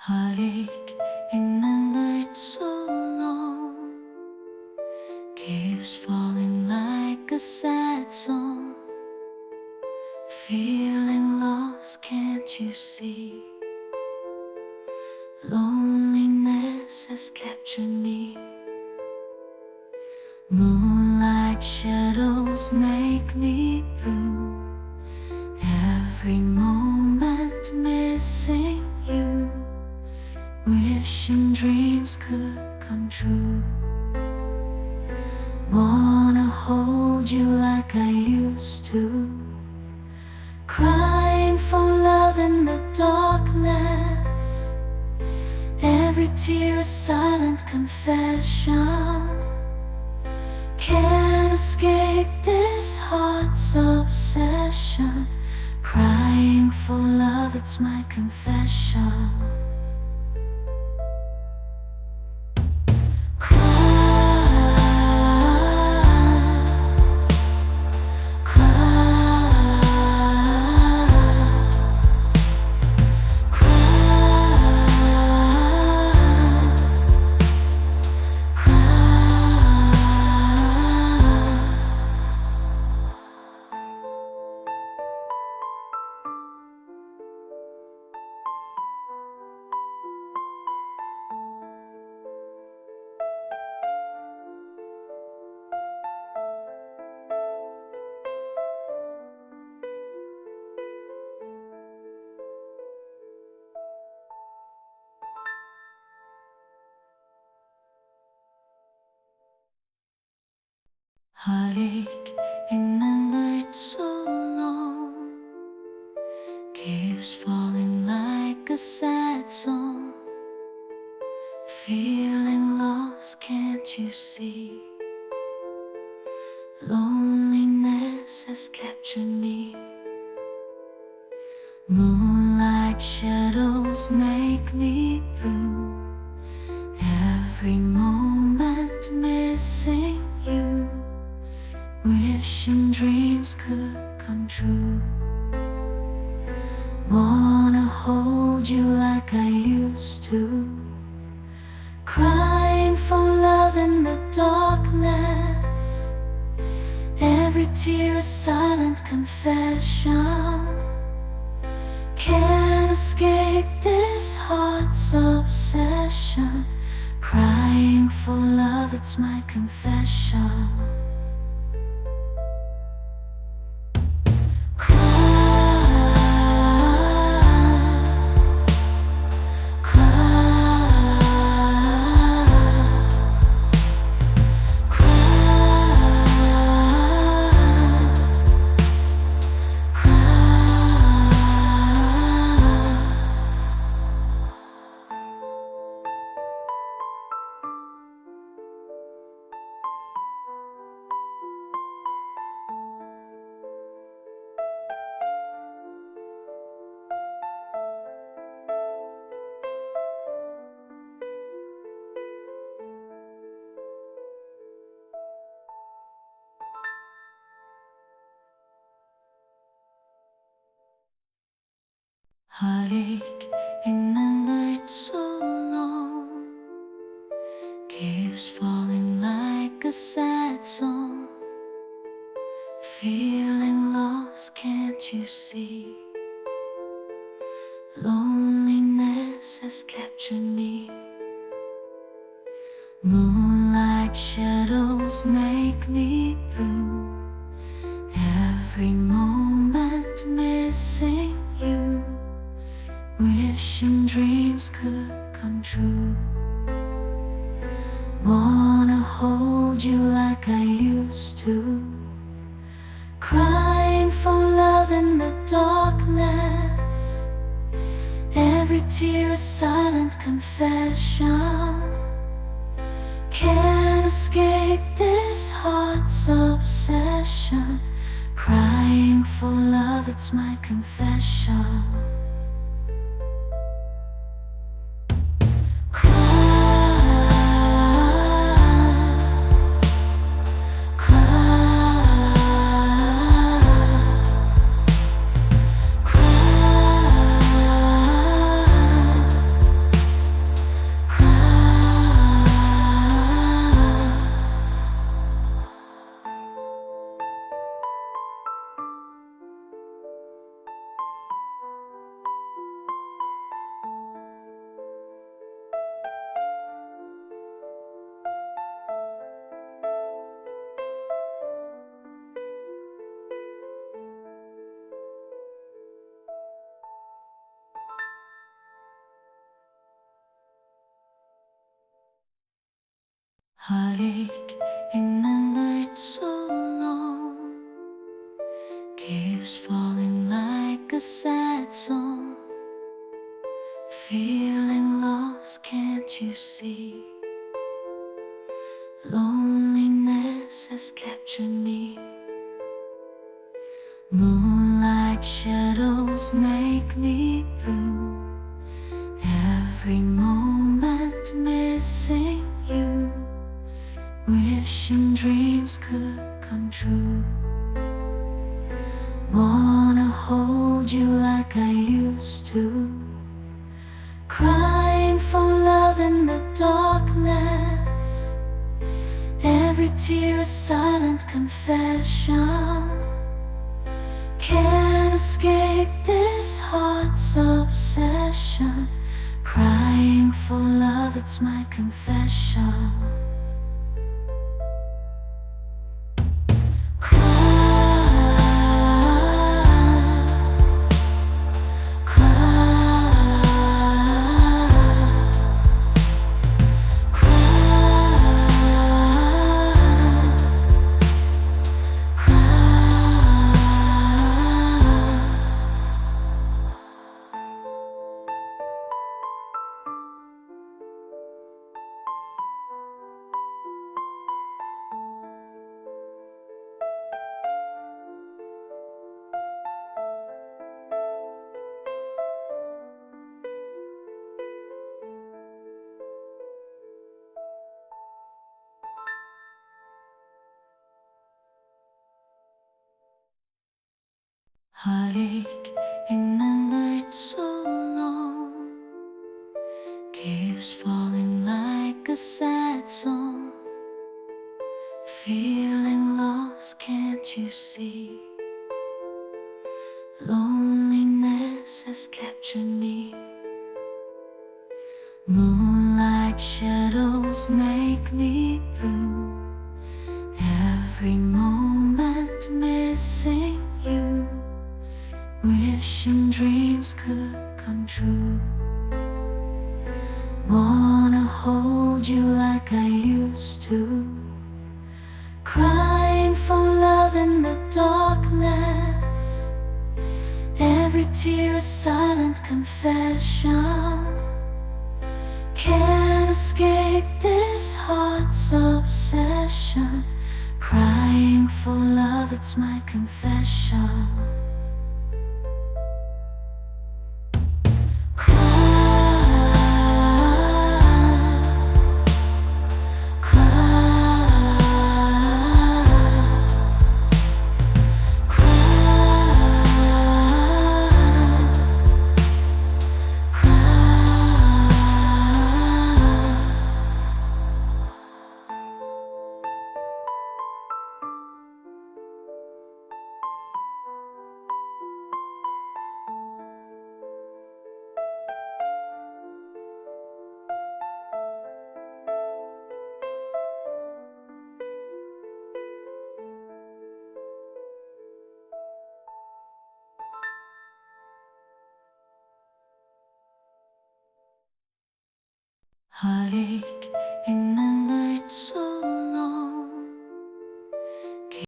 Heartache in the night so long, tears falling like a sad song. Feeling lost, can't you see? Loneliness has captured me. Moonlight shadows make me blue. Every moment missing you, wishing dreams could come true. Wanna hold you like I used to, crying for love in the darkness. Every tear a silent confession. Can't escape this heart's obsession. Crying for love, it's my confession. Heartache in the night so long, tears falling like a sad song. Feeling lost, can't you see? Loneliness has captured me. Moonlight shadows make me blue. Every moment missing you, wishing dreams could come true. Wanna hold you like I used to, crying for love in the darkness. Every tear a silent confession. Can't escape this heart's obsession. Crying for love, it's my confession. Heartache in the night so long, tears falling like a sad song. Feeling lost, can't you see? Loneliness has captured me. Moonlight shadows make me blue. Every moment missing you, wishing dreams could come true. Wanna hold you like I used to, crying for love in the darkness. Every tear a silent confession. Can't escape this heart's obsession. Crying for love, it's my confession. Heartache in the night so long, tears falling like a sad song. Feeling lost, can't you see? Loneliness has captured me. Moonlight shadows make me blue. Every moment missing you, wishing dreams could come true. Wanna hold you like I used to, crying for love in the darkness. Every tear a silent confession. Can't escape this heart's obsession. Crying for love, it's my confession. Heartache in the night so long, tears falling like a sad song. Feeling lost, can't you see? Loneliness has captured me. Moonlight shadows make me blue. Every moment missing you, wishing dreams could come true. Wanna hold you like I used to, crying for love in the darkness. Every tear a silent confession. Can't escape this heart's obsession. Crying for love, it's my confession. Heartache in